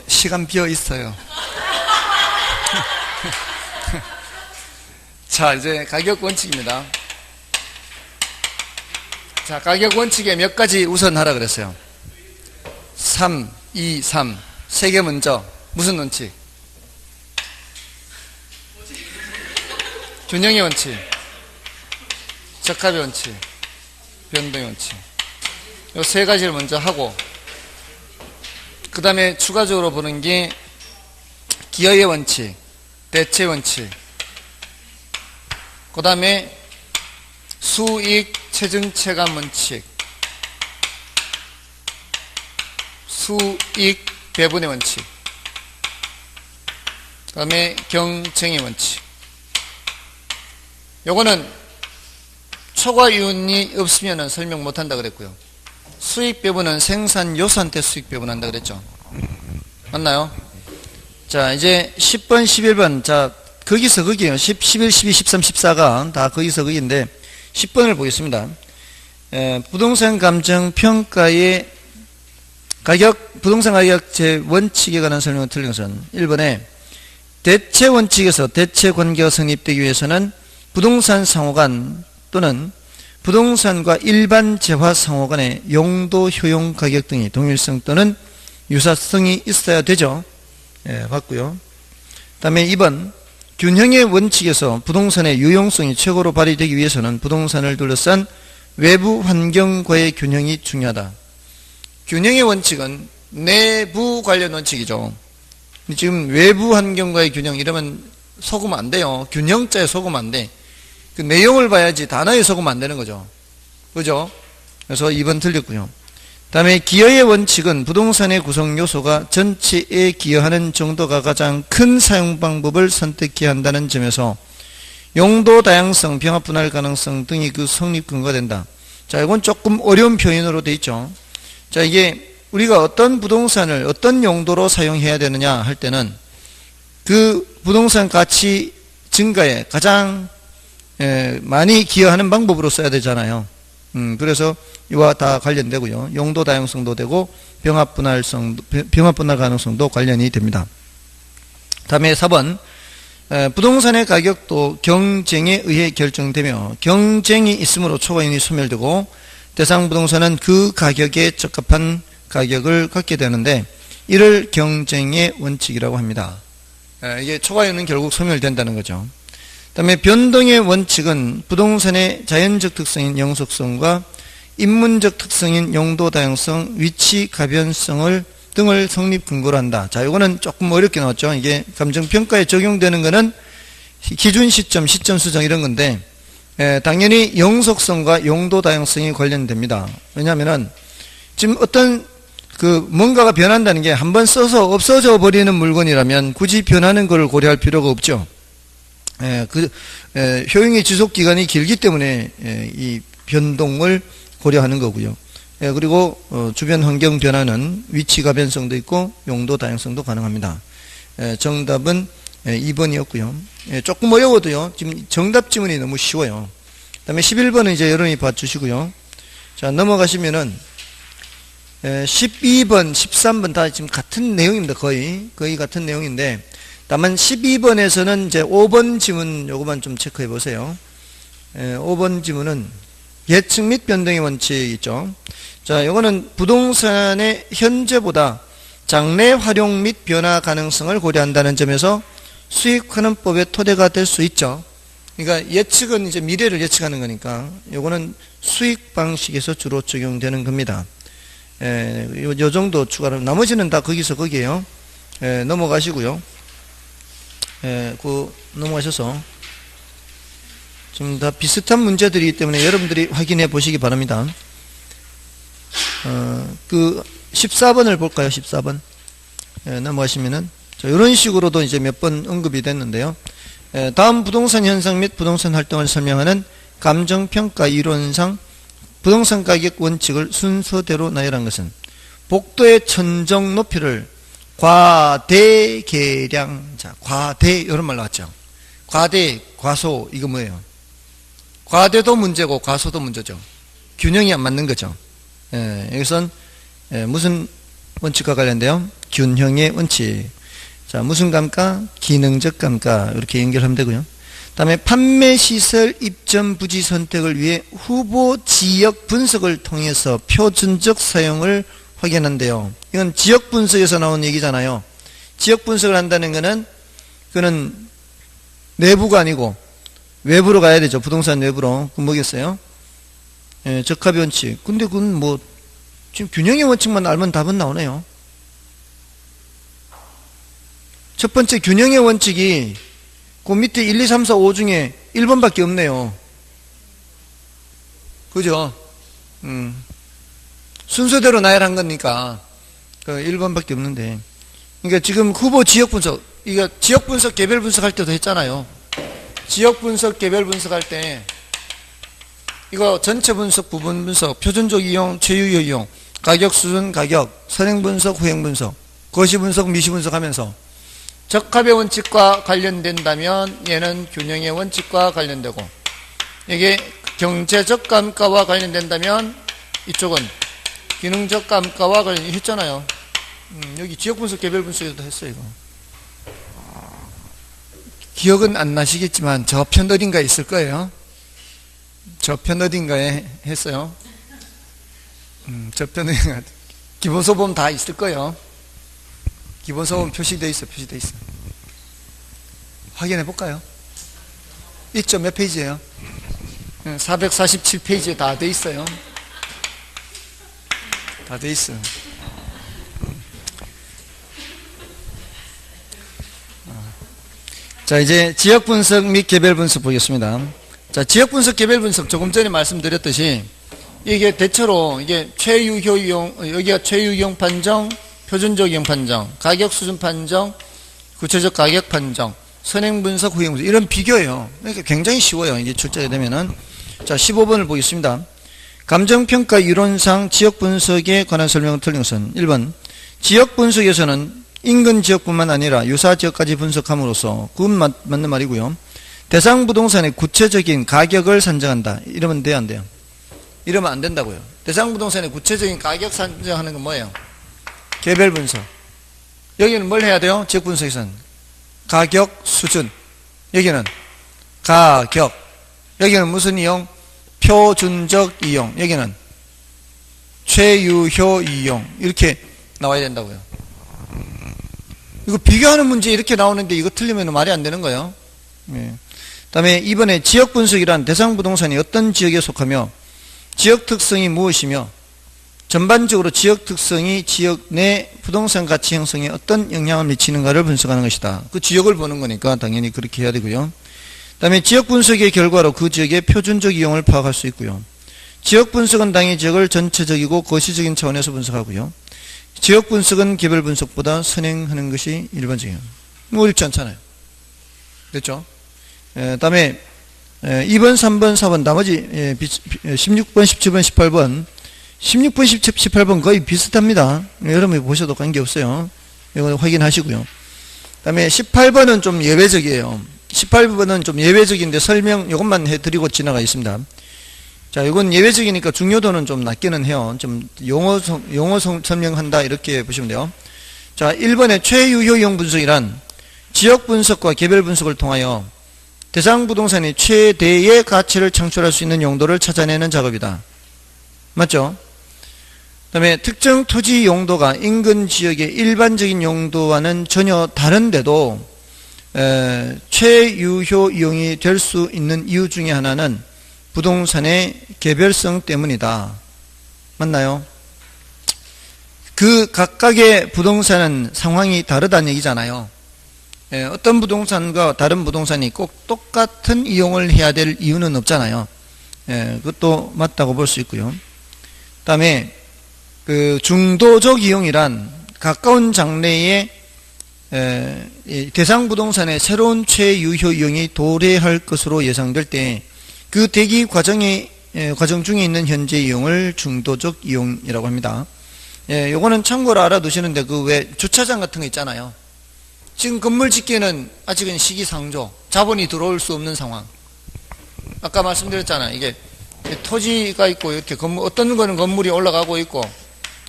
시간 비어 있어요. 자, 이제 가격 원칙입니다. 자, 가격 원칙에 몇 가지 우선 하라 그랬어요. 3, 2, 3. 세 개 먼저. 무슨 원칙? 균형의 원칙, 적합의 원칙, 변동의 원칙. 이 세 가지를 먼저 하고, 그 다음에 추가적으로 보는 게 기여의 원칙, 대체 원칙, 그 다음에 수익 체증 체감 원칙, 수익 배분의 원칙, 그 다음에 경쟁의 원칙. 요거는 초과이윤이 없으면 설명 못한다 그랬고요. 수익 배분은 생산 요소한테 수익 배분한다 그랬죠. 맞나요? 자, 이제 10번, 11번. 자, 거기서 거기에요. 10, 11, 12, 13, 14가 다 거기서 거기인데 10번을 보겠습니다. 부동산 감정 평가의 부동산 가격 제 원칙에 관한 설명을 틀린 것은 1번에 대체 원칙에서 대체 관계가 성립되기 위해서는 부동산 상호간 또는 부동산과 일반 재화 상호간의 용도, 효용, 가격 등이 동일성 또는 유사성이 있어야 되죠. 예, 봤고요. 그 다음에 2번 균형의 원칙에서 부동산의 유용성이 최고로 발휘되기 위해서는 부동산을 둘러싼 외부 환경과의 균형이 중요하다. 균형의 원칙은 내부 관련 원칙이죠. 지금 외부 환경과의 균형 이러면 속으면 안 돼요. 균형자에 속으면 안 돼. 그 내용을 봐야지 단어에 속으면 안 되는 거죠. 그죠? 그래서 2번 틀렸고요. 다음에 기여의 원칙은 부동산의 구성 요소가 전체에 기여하는 정도가 가장 큰 사용 방법을 선택해야 한다는 점에서 용도 다양성, 병합 분할 가능성 등이 그 성립 근거가 된다. 자, 이건 조금 어려운 표현으로 되어 있죠. 자, 이게 우리가 어떤 부동산을 어떤 용도로 사용해야 되느냐 할 때는 그 부동산 가치 증가에 가장 많이 기여하는 방법으로 써야 되잖아요. 그래서 이와 다 관련되고요. 용도 다양성도 되고 병합 분할 가능성도 관련이 됩니다. 다음에 4번 부동산의 가격도 경쟁에 의해 결정되며 경쟁이 있으므로 초과이윤이 소멸되고 대상 부동산은 그 가격에 적합한 가격을 갖게 되는데 이를 경쟁의 원칙이라고 합니다. 이게 초과이윤은 결국 소멸된다는 거죠. 그 다음에 변동의 원칙은 부동산의 자연적 특성인 영속성과 인문적 특성인 용도 다양성, 위치 가변성을 등을 성립 근거로 한다. 자, 이거는 조금 어렵게 나왔죠. 이게 감정평가에 적용되는 거는 기준 시점, 시점 수정 이런 건데 당연히 영속성과 용도 다양성이 관련됩니다. 왜냐하면은 지금 어떤 뭔가가 변한다는 게 한번 써서 없어져 버리는 물건이라면 굳이 변하는 것을 고려할 필요가 없죠. 효용의 지속 기간이 길기 때문에 이 변동을 고려하는 거고요. 그리고 주변 환경 변화는 위치가 변성도 있고 용도 다양성도 가능합니다. 정답은 2번이었고요. 조금 어려워도요. 지금 정답 지문이 너무 쉬워요. 그 다음에 11번은 이제 여러분이 봐주시고요. 자, 넘어가시면은 12번, 13번 다 지금 같은 내용입니다. 거의 같은 내용인데 다만 12번에서는 이제 5번 지문 요거만 좀 체크해 보세요. 5번 지문은 예측 및 변동의 원칙이 있죠. 자, 요거는 부동산의 현재보다 장래 활용 및 변화 가능성을 고려한다는 점에서 수익환원법의 토대가 될 수 있죠. 그러니까 예측은 이제 미래를 예측하는 거니까 요거는 수익 방식에서 주로 적용되는 겁니다. 요 정도 추가로 나머지는 다 거기서 거기에요. 넘어가시고요. 넘어가셔서 지금 다 비슷한 문제들이기 때문에 여러분들이 확인해 보시기 바랍니다. 14번을 볼까요? 14번. 넘어가시면은 이런 식으로도 이제 몇 번 언급이 됐는데요. 다음 부동산 현상 및 부동산 활동을 설명하는 감정평가 이론상 부동산 가격 원칙을 순서대로 나열한 것은 복도의 천정 높이를 과대계량, 자, 과대, 이런 말 나왔죠. 과대, 과소, 이거 뭐예요? 과대도 문제고 과소도 문제죠. 균형이 안 맞는 거죠. 여기선 무슨 원칙과 관련돼요. 균형의 원칙. 자, 무슨 감가? 기능적 감가. 이렇게 연결하면 되고요. 다음에 판매시설 입점 부지 선택을 위해 후보 지역 분석을 통해서 표준적 사용을 확인한대요. 이건 지역 분석에서 나온 얘기잖아요. 지역 분석을 한다는 거는 그는 내부가 아니고 외부로 가야 되죠. 부동산 외부로. 그건 뭐겠어요? 예, 적합의 원칙. 근데 그건 뭐 지금 균형의 원칙만 알면 답은 나오네요. 첫 번째 균형의 원칙이 그 밑에 1, 2, 3, 4, 5 중에 1번밖에 없네요. 그죠? 순서대로 나열한 거니까 그 1번밖에 없는데. 그러니까 지금 후보 지역 분석, 이거 지역 분석, 개별 분석할 때도 했잖아요. 지역 분석, 개별 분석할 때 이거 전체 분석, 부분 분석, 표준적 이용, 최유효 이용, 가격 수준, 가격, 선행 분석, 후행 분석, 거시 분석, 미시 분석하면서 적합의 원칙과 관련된다면 얘는 균형의 원칙과 관련되고, 이게 경제적 감가와 관련된다면 이쪽은 기능적 감가와 관련했잖아요. 여기 지역 분석, 개별 분석에도 했어요. 이거. 기억은 안 나시겠지만 저편 어딘가에 있을 거예요. 저편 어딘가에 했어요. 저편 어딘가. 기본서 보면 다 있을 거예요. 기본서 보면 표시되어 있어. 확인해 볼까요? 있죠? 몇 페이지예요? 447페이지에 다 돼 있어요. 다 돼 있어요. 자, 이제 지역 분석 및 개별 분석 보겠습니다. 자, 지역 분석, 개별 분석 조금 전에 말씀드렸듯이 이게 대체로 이게 최유효 이용, 여기가 최유효 이용 판정, 표준적 이용 판정, 가격 수준 판정, 구체적 가격 판정, 선행 분석, 후행 분석, 이런 비교예요. 그러니까 굉장히 쉬워요. 이게 출제가 되면은. 자, 15번을 보겠습니다. 감정평가 이론상 지역 분석에 관한 설명을 틀린 것은 1번, 지역 분석에서는 인근 지역뿐만 아니라 유사 지역까지 분석함으로써, 그건 맞는 말이고요. 대상 부동산의 구체적인 가격을 산정한다. 이러면 돼요, 안 돼요? 이러면 안 된다고요. 대상 부동산의 구체적인 가격 산정하는 건 뭐예요? 개별 분석. 여기는 뭘 해야 돼요? 지역 분석에서는 가격 수준. 여기는 가격. 여기는 무슨 이용? 표준적 이용. 여기는 최유효 이용. 이렇게 나와야 된다고요. 이거 비교하는 문제 이렇게 나오는데 이거 틀리면 말이 안 되는 거예요. 예. 다음에 이번에 지역 분석이란 대상 부동산이 어떤 지역에 속하며 지역 특성이 무엇이며 전반적으로 지역 특성이 지역 내 부동산 가치 형성에 어떤 영향을 미치는가를 분석하는 것이다. 그 지역을 보는 거니까 당연히 그렇게 해야 되고요. 다음에 지역 분석의 결과로 그 지역의 표준적 이용을 파악할 수 있고요. 지역 분석은 당의 지역을 전체적이고 거시적인 차원에서 분석하고요. 지역 분석은 개별 분석보다 선행하는 것이 일반적이에요. 뭐 어렵지 않잖아요. 됐죠? 다음에 2번, 3번, 4번 나머지 16번, 17번, 18번 16번, 18번 거의 비슷합니다. 여러분이 보셔도 관계없어요. 이거 확인하시고요. 다음에 18번은 좀 예외적이에요. 18번은 좀 예외적인데 설명 이것만 해드리고 지나가겠습니다. 자, 이건 예외적이니까 중요도는 좀 낮기는 해요. 좀 용어 설명한다 이렇게 보시면 돼요. 자, 1번의 최유효 이용 분석이란 지역 분석과 개별 분석을 통하여 대상 부동산이 최대의 가치를 창출할 수 있는 용도를 찾아내는 작업이다. 맞죠? 그 다음에 특정 토지 용도가 인근 지역의 일반적인 용도와는 전혀 다른데도 최유효 이용이 될 수 있는 이유 중에 하나는 부동산의 개별성 때문이다. 맞나요? 그 각각의 부동산은 상황이 다르다는 얘기잖아요. 어떤 부동산과 다른 부동산이 꼭 똑같은 이용을 해야 될 이유는 없잖아요. 그것도 맞다고 볼 수 있고요. 그 다음에 그 중도적 이용이란 가까운 장래에 대상 부동산의 새로운 최유효 이용이 도래할 것으로 예상될 때 그 대기 과정 중에 있는 현재 이용을 중도적 이용이라고 합니다. 요거는 참고로 알아두시는데 그 왜 주차장 같은 거 있잖아요. 지금 건물 짓기에는 아직은 시기상조, 자본이 들어올 수 없는 상황. 아까 말씀드렸잖아요. 이게 토지가 있고 이렇게 건물, 어떤 거는 건물이 올라가고 있고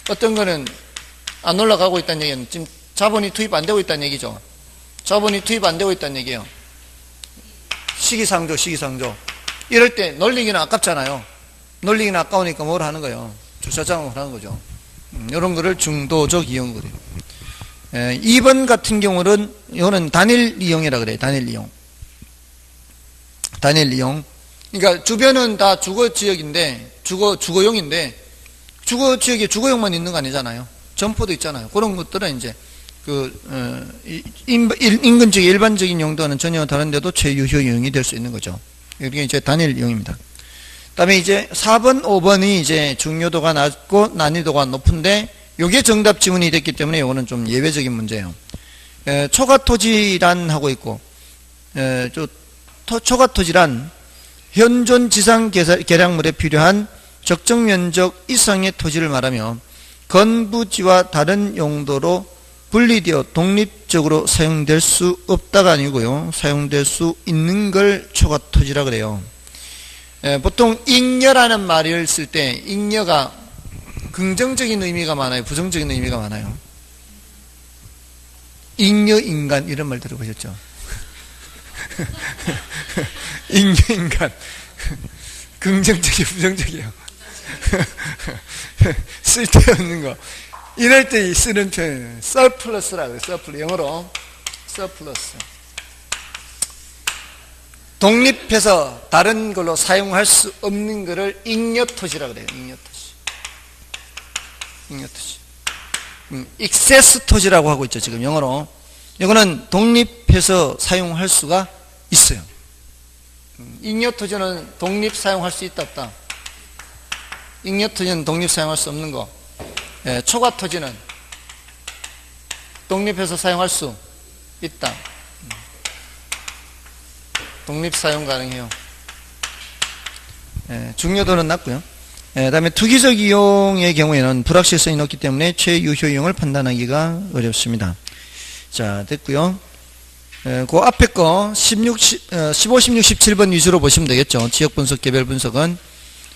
어떤 거는 안 올라가고 있다는 얘기는 지금 자본이 투입 안 되고 있다는 얘기죠. 자본이 투입 안 되고 있다는 얘기예요. 시기상조. 이럴 때 놀리기는 아깝잖아요. 놀리기는 아까우니까 뭘 하는 거예요? 주차장을 하는 거죠. 이런 거를 중도적 이용 그래요. 2번 같은 경우는 이거는 단일 이용이라 그래요. 단일 이용. 그러니까 주변은 다 주거지역인데 주거용인데 주거지역에 주거용만 있는 거 아니잖아요. 점포도 있잖아요. 그런 것들은 이제 인근지역 일반적인 용도와는 전혀 다른데도 최유효 이용이 될 수 있는 거죠. 이게 이제 단일 이용입니다. 그다음에 이제 4번, 5번이 이제 중요도가 낮고 난이도가 높은데 요게 정답 지문이 됐기 때문에 요거는 좀 예외적인 문제예요. 초가토지란 하고 있고, 초가토지란 현존 지상 개량물에 필요한 적정 면적 이상의 토지를 말하며 건부지와 다른 용도로 분리되어 독립적으로 사용될 수 없다가 아니고요. 사용될 수 있는 걸 초가토지라 그래요. 보통 잉여라는 말을 쓸 때 잉여가 긍정적인 의미가 많아요? 부정적인 의미가 많아요? 잉여인간 이런 말 들어보셨죠? 잉여인간 긍정적이에요? 부정적이에요? 쓸데없는 거 이럴 때 쓰는 표현 surplus라고 해요. surplus 영어로 surplus 독립해서 다른 걸로 사용할 수 없는 것을 잉여토지라고 그래요. 잉여토지. excess 토지라고 하고 있죠. 지금 영어로. 이거는 독립해서 사용할 수가 있어요. 잉여토지는 독립 사용할 수 있다 없다. 잉여토지는 독립 사용할 수 없는 거. 초가토지는 독립해서 사용할 수 있다. 독립 사용 가능해요. 중요도는 낮고요. 그 다음에 투기적 이용의 경우에는 불확실성이 높기 때문에 최유효 이용을 판단하기가 어렵습니다. 자, 됐고요. 그 앞에 거 15, 16, 17번 위주로 보시면 되겠죠. 지역 분석, 개별 분석은.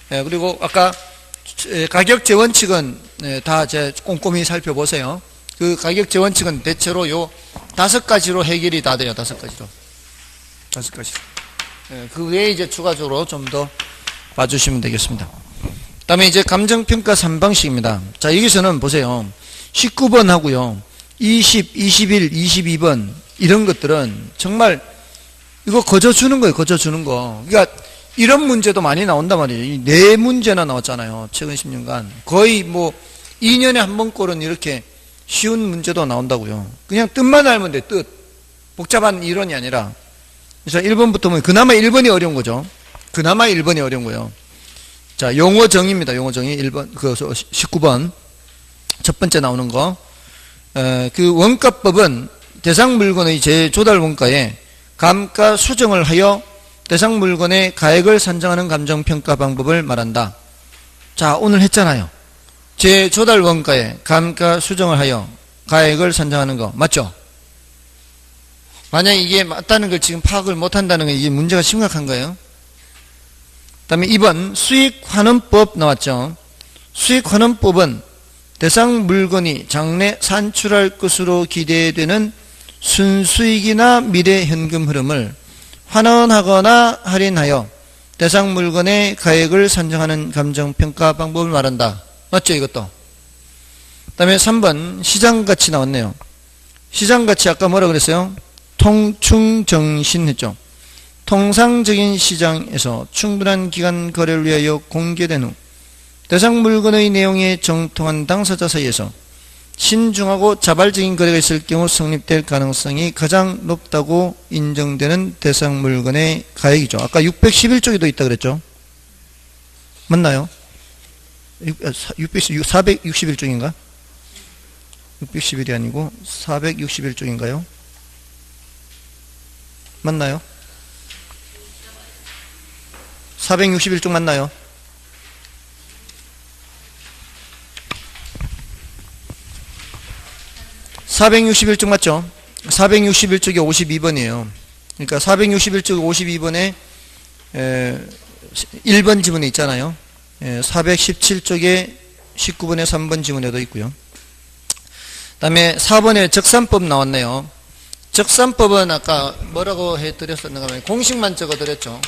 그리고 아까 가격 재원칙은 다 이제 꼼꼼히 살펴보세요. 그 가격 재원칙은 대체로 요 5가지로 해결이 다 돼요. 5가지로. 그 외에 이제 추가적으로 좀 더 봐주시면 되겠습니다. 그 다음에 이제 감정평가 3방식입니다. 자, 여기서는 보세요. 19번 하고요. 20, 21, 22번 이런 것들은 정말 이거 거저주는 거예요. 거저주는 거. 그러니까 이런 문제도 많이 나온단 말이에요. 4문제나 나왔잖아요. 최근 10년간. 거의 뭐 2년에 한 번꼴은 이렇게 쉬운 문제도 나온다고요. 그냥 뜻만 알면 돼. 뜻. 복잡한 이론이 아니라. 그래서 1번부터 보면 그나마 1번이 어려운 거죠. 그나마 1번이 어려운 거예요. 자, 용어정의입니다. 용어정의 1번, 19번. 첫 번째 나오는 거. 그 원가법은 대상 물건의 재조달 원가에 감가 수정을 하여 대상 물건의 가액을 산정하는 감정평가 방법을 말한다. 자, 오늘 했잖아요. 재조달 원가에 감가 수정을 하여 가액을 산정하는 거. 맞죠? 만약 이게 맞다는 걸 지금 파악을 못한다는 건 이게 문제가 심각한 거예요. 그 다음에 2번 수익환원법 나왔죠. 수익환원법은 대상 물건이 장래 산출할 것으로 기대되는 순수익이나 미래 현금 흐름을 환원하거나 할인하여 대상 물건의 가액을 산정하는 감정평가 방법을 말한다. 맞죠, 이것도? 그 다음에 3번 시장가치 나왔네요. 시장가치 아까 뭐라 그랬어요? 통충정신 했죠. 통상적인 시장에서 충분한 기간 거래를 위하여 공개된 후 대상 물건의 내용에 정통한 당사자 사이에서 신중하고 자발적인 거래가 있을 경우 성립될 가능성이 가장 높다고 인정되는 대상 물건의 가액이죠. 아까 611쪽에도 있다 그랬죠. 맞나요? 461쪽인가? 611이 아니고 461쪽인가요? 맞나요? 461쪽 맞나요? (461쪽) 맞죠? 461쪽이 52번이에요. 그러니까 461쪽 52번에 1번 지문에 있잖아요. 417쪽에 19번에 3번 지문에도 있고요. 다음에 4번에 적산법 나왔네요. 적산법은 아까 뭐라고 해드렸었는가 하면 공식만 적어드렸죠.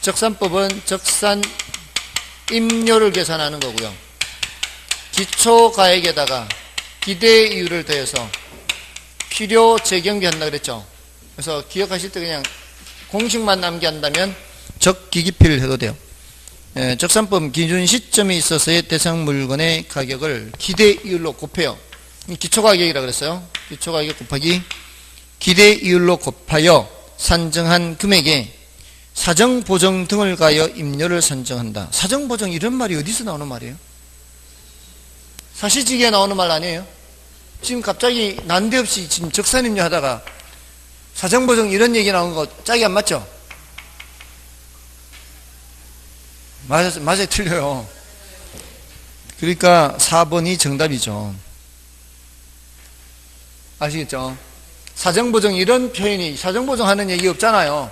적산법은 적산 임료를 계산하는 거고요. 기초가액에다가 기대이율을 더해서 필요 재경비 한다 그랬죠. 그래서 기억하실 때 그냥 공식만 암기한다면 적기기필을 해도 돼요. 적산법 기준 시점에 있어서의 대상 물건의 가격을 기대이율로 곱해요. 기초가격이라고 그랬어요. 기초가격 곱하기 기대이율로 곱하여 산정한 금액에 사정보정 등을 가하여 임료를 산정한다. 사정보정 이런 말이 어디서 나오는 말이에요? 사시지기에 나오는 말 아니에요? 지금 갑자기 난데없이 지금 적산임료 하다가 사정보정 이런 얘기 나오는 거 짝이 안 맞죠? 맞아요, 틀려요. 그러니까 4번이 정답이죠. 아시겠죠? 사정보정 이런 표현이 사정보정 하는 얘기 없잖아요.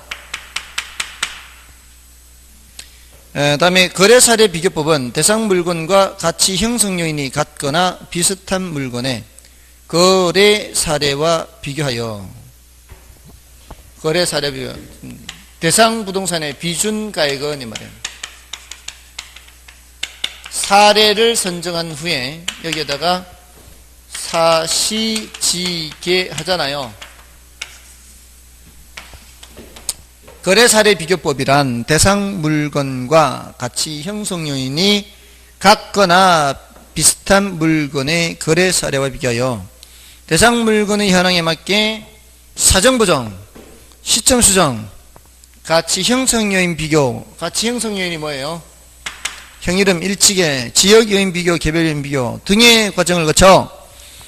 다음에 거래사례 비교법은 대상 물건과 가치 형성 요인이 같거나 비슷한 물건의 거래사례와 비교하여 거래사례 비교 대상 부동산의 비준가액은 이 말이에요. 사례를 선정한 후에 여기에다가 사시지게 하잖아요. 거래사례 비교법이란 대상 물건과 가치 형성 요인이 같거나 비슷한 물건의 거래사례와 비교하여 대상 물건의 현황에 맞게 사정보정, 시점 수정, 가치 형성 요인 비교. 가치 형성 요인이 뭐예요? 형이름 일치계, 지역 요인 비교, 개별 요인 비교 등의 과정을 거쳐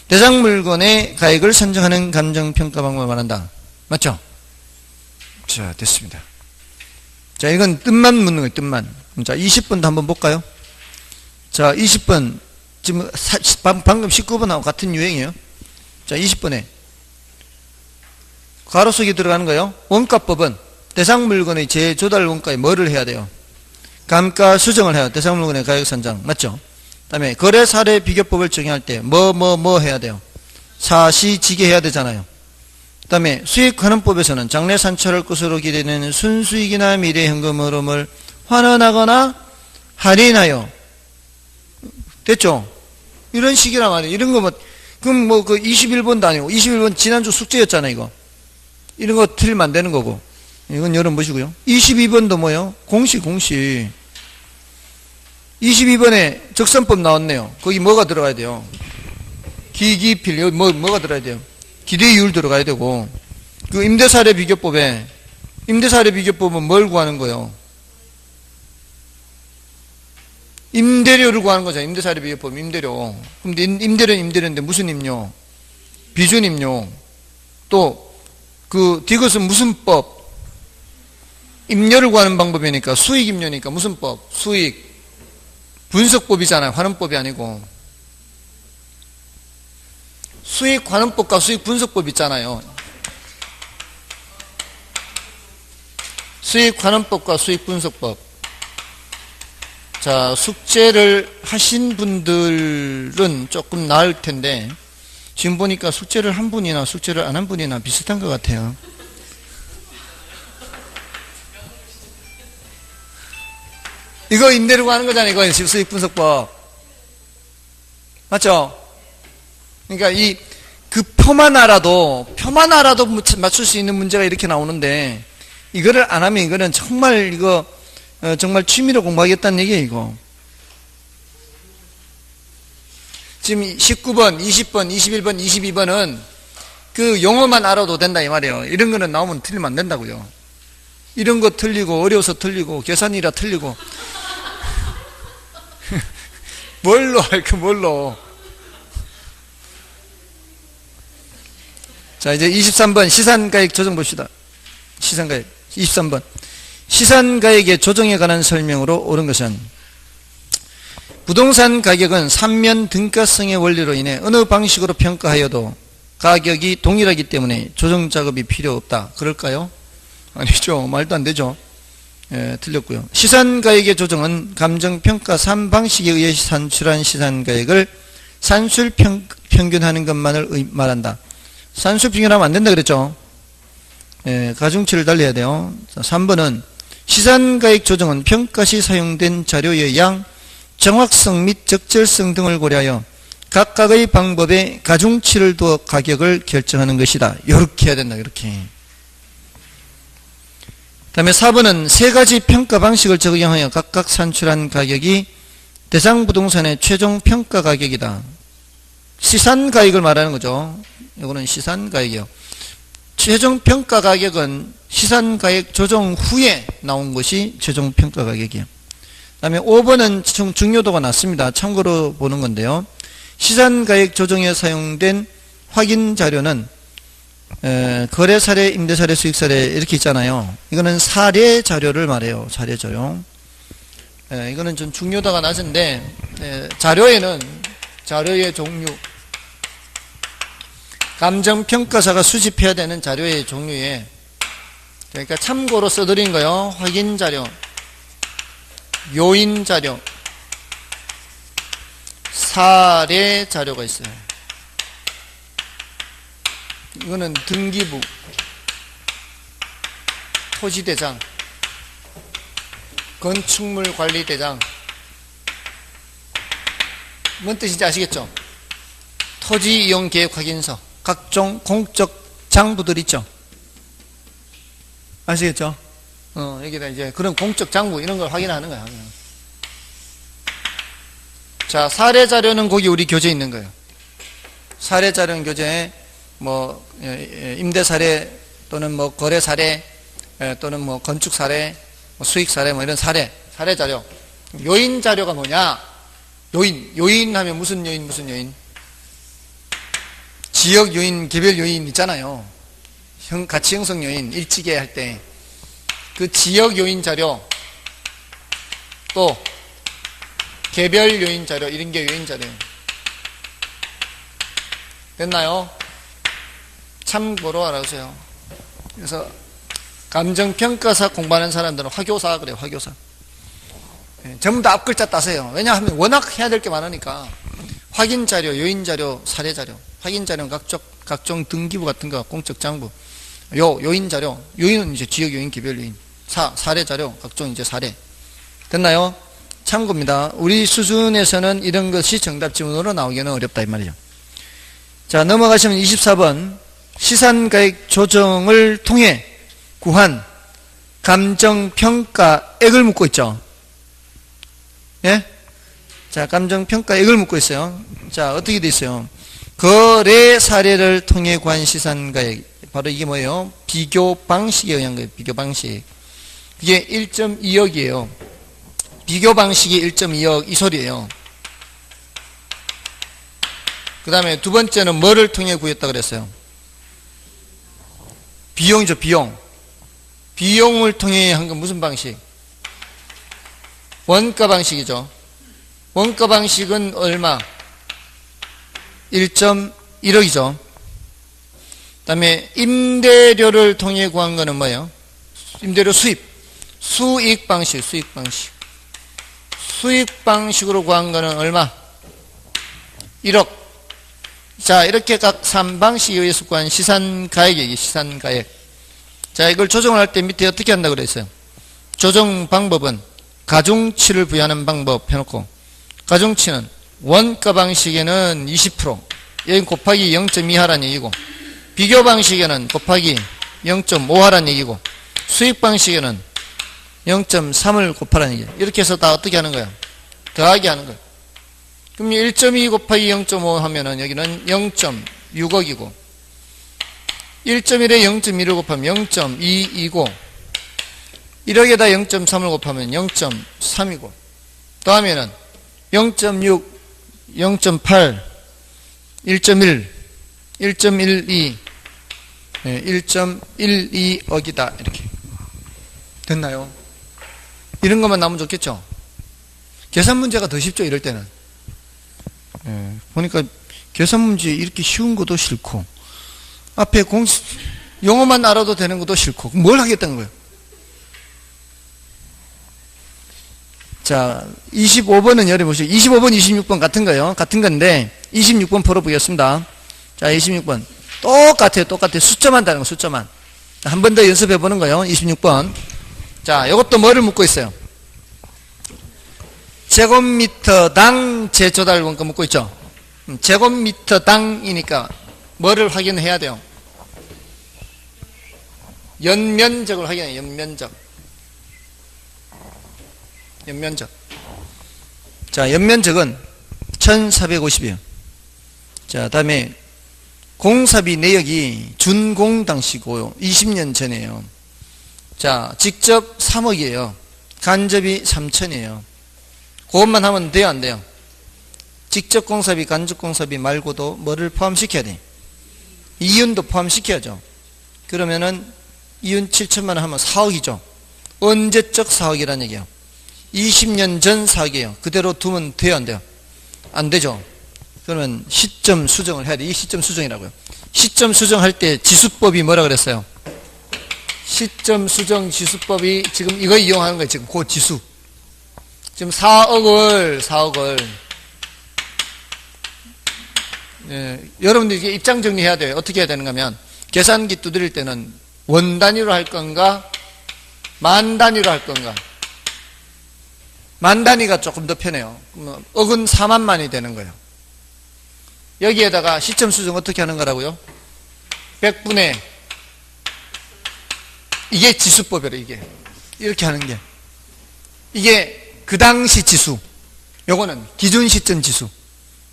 대상 물건의 가액을 선정하는 감정평가 방법을 말한다. 맞죠? 자, 됐습니다. 자, 이건 뜻만 묻는 거예요, 뜻만. 자, 20번도 한번 볼까요? 자, 20번. 지금 방금 19번하고 같은 유형이에요. 자, 20번에. 가로속에 들어가는 거예요. 원가법은 대상 물건의 재조달 원가에 뭐를 해야 돼요? 감가 수정을 해요. 대상 물건의 가격 선정. 맞죠? 그 다음에 거래 사례 비교법을 적용할 때 뭐 해야 돼요? 사시지게 해야 되잖아요. 그 다음에 수익환원법에서는 장래 산출할 것으로 기대되는 순수익이나 미래 현금 흐름을 환원하거나 할인하여. 됐죠? 이런 식이란 말이에요. 이런 거 뭐, 그럼 뭐 그 21번도 아니고 21번 지난주 숙제였잖아요, 이거. 이런 거 틀리면 안 되는 거고. 이건 여러분 보시고요. 22번도 뭐예요? 공식. 22번에 적산법 나왔네요. 거기 뭐가 들어가야 돼요? 기기필, 여기 뭐가 들어가야 돼요? 기대이율 들어가야 되고. 그 임대사례 비교법에, 임대사례 비교법은 뭘 구하는 거예요? 임대료를 구하는 거죠. 임대사례 비교법, 임대료. 그럼 임대료는 임대료인데 무슨 임료? 비준임료. 또, 그, 디귿은 무슨 법? 임료를 구하는 방법이니까 수익임료니까 무슨 법? 수익. 분석법이잖아요. 환원법이 아니고. 수익환원법과 수익분석법 있잖아요. 수익환원법과 수익분석법. 자, 숙제를 하신 분들은 조금 나을 텐데 지금 보니까 숙제를 한 분이나 숙제를 안 한 분이나 비슷한 것 같아요. 이거 임대료 하는 거잖아요. 이거 수익분석법. 맞죠? 그러니까 그 표만 알아도 맞출 수 있는 문제가 이렇게 나오는데 이거를 안 하면 이거는 정말 정말 취미로 공부하겠다는 얘기예요, 이거. 지금 19번, 20번, 21번, 22번은 그 용어만 알아도 된다 이 말이에요. 이런 거는 나오면 틀리면 안 된다고요. 이런 거 틀리고 어려워서 틀리고 계산이라 틀리고 뭘로 할까 뭘로. 자, 이제 23번 시산가액 조정 봅시다. 시산가액 23번 시산가액의 조정에 관한 설명으로 옳은 것은 부동산 가격은 삼면 등가성의 원리로 인해 어느 방식으로 평가하여도 가격이 동일하기 때문에 조정 작업이 필요 없다. 그럴까요? 아니죠. 말도 안 되죠. 예, 틀렸고요. 시산가액의 조정은 감정평가 3방식에 의해 산출한 시산가액을 평균하는 것만을 말한다. 산수 평균하면 안 된다 그랬죠. 가중치를 달려야 돼요. 3번은 시산가액 조정은 평가 시 사용된 자료의 양, 정확성 및 적절성 등을 고려하여 각각의 방법에 가중치를 두어 가격을 결정하는 것이다. 이렇게 해야 된다. 이렇게. 그 다음에 4번은 세 가지 평가 방식을 적용하여 각각 산출한 가격이 대상 부동산의 최종 평가 가격이다. 시산가액을 말하는 거죠. 이거는 시산가액이요. 최종 평가 가격은 시산가액 조정 후에 나온 것이 최종 평가 가격이에요. 그 다음에 5번은 중요도가 낮습니다. 참고로 보는 건데요. 시산가액 조정에 사용된 확인 자료는 거래 사례, 임대 사례, 수익 사례 이렇게 있잖아요. 이거는 사례 자료를 말해요. 사례 자료. 이거는 좀 중요도가 낮은데 자료에는 자료의 종류, 감정평가사가 수집해야 되는 자료의 종류에 그러니까 참고로 써드린 거요. 확인 자료, 요인 자료, 사례 자료가 있어요. 이거는 등기부, 토지대장, 건축물관리대장. 뭔 뜻인지 아시겠죠? 토지이용계획확인서, 각종 공적 장부들 있죠? 아시겠죠? 여기다 이제 그런 공적 장부 이런 걸 확인하는 거야. 자, 사례 자료는 거기 우리 교재에 있는 거예요. 사례 자료는 교재에 뭐 임대 사례 또는 뭐 거래 사례 또는 뭐 건축 사례, 뭐 수익 사례 뭐 이런 사례 자료. 요인 자료가 뭐냐? 요인 하면 무슨 요인? 지역 요인, 개별 요인 있잖아요. 가치 형성 요인, 일치계 할 때 그 지역 요인 자료, 또 개별 요인 자료, 이런 게 요인 자료예요. 됐나요? 참고로 알아주세요. 그래서 감정평가사 공부하는 사람들은 화교사 그래요. 화교사. 전부 다 앞글자 따세요. 왜냐하면 워낙 해야 될 게 많으니까. 확인 자료, 요인 자료, 사례 자료. 확인 자료는 각종 등기부 같은 거, 공적 장부. 요인 자료. 요인은 이제 지역 요인, 개별 요인. 사례 자료, 각종 이제 사례. 됐나요? 참고입니다. 우리 수준에서는 이런 것이 정답 지문으로 나오기는 어렵다 이 말이죠. 자, 넘어가시면 24번. 시산가액 조정을 통해 구한 감정평가액을 묻고 있죠. 예? 자, 감정평가액을 묻고 있어요. 자, 어떻게 돼 있어요? 거래 사례를 통해 구한 시산가액. 바로 이게 뭐예요? 비교 방식에 의한 거예요. 비교 방식. 이게 1.2억이에요. 비교 방식이 1.2억 이 소리예요. 그 다음에 두 번째는 뭐를 통해 구했다 그랬어요? 비용이죠. 비용을 통해 한 건 무슨 방식? 원가 방식이죠. 원가 방식은 얼마? 1.1억이죠. 그 다음에 임대료를 통해 구한 거는 뭐예요? 임대료 수익 방식. 수익 방식으로 구한 거는 얼마? 1억. 자, 이렇게 각 3방식에 의해서 구한 시산가액이에요. 시산가액. 자, 이걸 조정을 할 때 밑에 어떻게 한다고 그랬어요? 조정 방법은 가중치를 부여하는 방법 해놓고, 가중치는 원가 방식에는 20%, 여기 곱하기 0.2 하라는 얘기고, 비교 방식에는 곱하기 0.5 하라는 얘기고, 수익 방식에는 0.3을 곱하라는 얘기예요. 이렇게 해서 다 어떻게 하는 거예요? 더하기 하는 거예요. 그럼 1.2 곱하기 0.5 하면은 여기는 0.6억이고 1.1에 0.1을 곱하면 0.2이고 1억에다 0.3을 곱하면 0.3이고 더하면은 0.6, 0.8, 1.1, 1.12, 1.12억이다. 이렇게. 됐나요? 이런 것만 나오면 좋겠죠? 계산 문제가 더 쉽죠, 이럴 때는. 보니까 계산 문제 이렇게 쉬운 것도 싫고, 앞에 용어만 알아도 되는 것도 싫고, 뭘 하겠다는 거예요? 자, 25번은 열어보시죠. 25번, 26번 같은 거예요. 같은 건데, 26번 풀어보겠습니다. 자, 26번. 똑같아요. 숫자만 다른 거, 숫자만. 한 번 더 연습해 보는 거예요. 26번. 자, 이것도 뭐를 묻고 있어요? 제곱미터당 제조달 원가 묻고 있죠. 제곱미터당이니까 뭐를 확인해야 돼요? 연면적을 확인해요. 연면적. 자, 연면적은 1450이에요. 자, 다음에 공사비 내역이 준공 당시고요. 20년 전이에요. 자, 직접 3억이에요. 간접이 3천이에요. 그것만 하면 돼요, 안 돼요? 직접 공사비, 간접 공사비 말고도 뭐를 포함시켜야 돼? 이윤도 포함시켜야죠. 그러면은 이윤 7천만 원 하면 4억이죠. 언제적 4억이라는 얘기예요? 20년 전 4억이에요. 그대로 두면 돼요, 안 돼요? 안 되죠. 그러면 시점 수정을 해야 돼. 이 시점 수정이라고요. 시점 수정할 때 지수법이 뭐라 그랬어요? 시점 수정 지수법이 지금 이거 이용하는 거예요. 지금 그 지수. 지금 4억을 여러분들 이게 입장 정리해야 돼요. 어떻게 해야 되는가 하면 계산기 두드릴 때는 원 단위로 할 건가 만 단위로 할 건가. 만 단위가 조금 더 편해요. 억은 4만만이 되는 거예요. 여기에다가 시점 수정 어떻게 하는 거라고요? 100분의 이게 지수법이래. 이게 이렇게 하는 게 이게 그 당시 지수. 요거는 기준 시점 지수.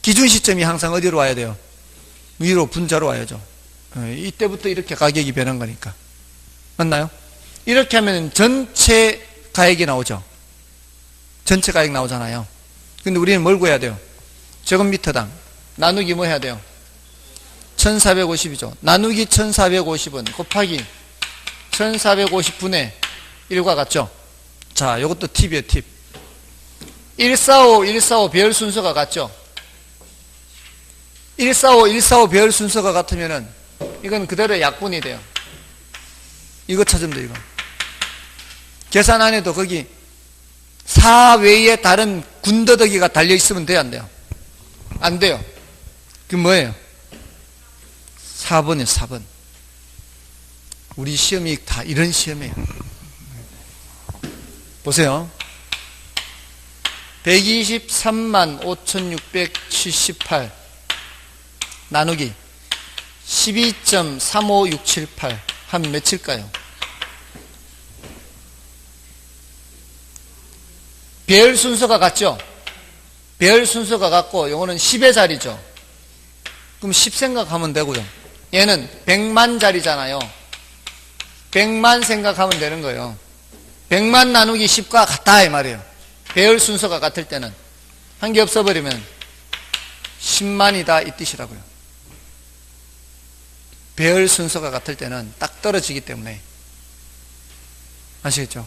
기준 시점이 항상 어디로 와야 돼요? 위로 분자로 와야죠. 이때부터 이렇게 가격이 변한 거니까. 맞나요? 이렇게 하면 전체 가액이 나오죠. 전체 가액 나오잖아요. 근데 우리는 뭘 구해야 돼요? 제곱미터당 나누기 뭐 해야 돼요? 1450이죠. 나누기 1450은 곱하기 1450분의 1과 같죠? 자, 요것도 팁이에요, 팁. 145 배열 순서가 같죠? 145 배열 순서가 같으면은 이건 그대로 약분이 돼요. 이거 찾으면 돼요, 이거. 계산 안 해도 거기 4 외에 다른 군더더기가 달려있으면 돼요, 안 돼요? 안 돼요. 그게 뭐예요? 4번이에요, 4번. 우리 시험이 다 이런 시험이에요. 보세요. 123만 5678 나누기 12.35678 하면 몇일까요? 배열 순서가 같죠? 배열 순서가 같고 요거는 10의 자리죠. 그럼 10 생각하면 되고요. 얘는 100만 자리잖아요. 100만 생각하면 되는 거예요. 100만 나누기 10과 같다 이 말이에요. 배열 순서가 같을 때는 한 개 없어버리면 10만이다 이 뜻이라고요. 배열 순서가 같을 때는 딱 떨어지기 때문에. 아시겠죠?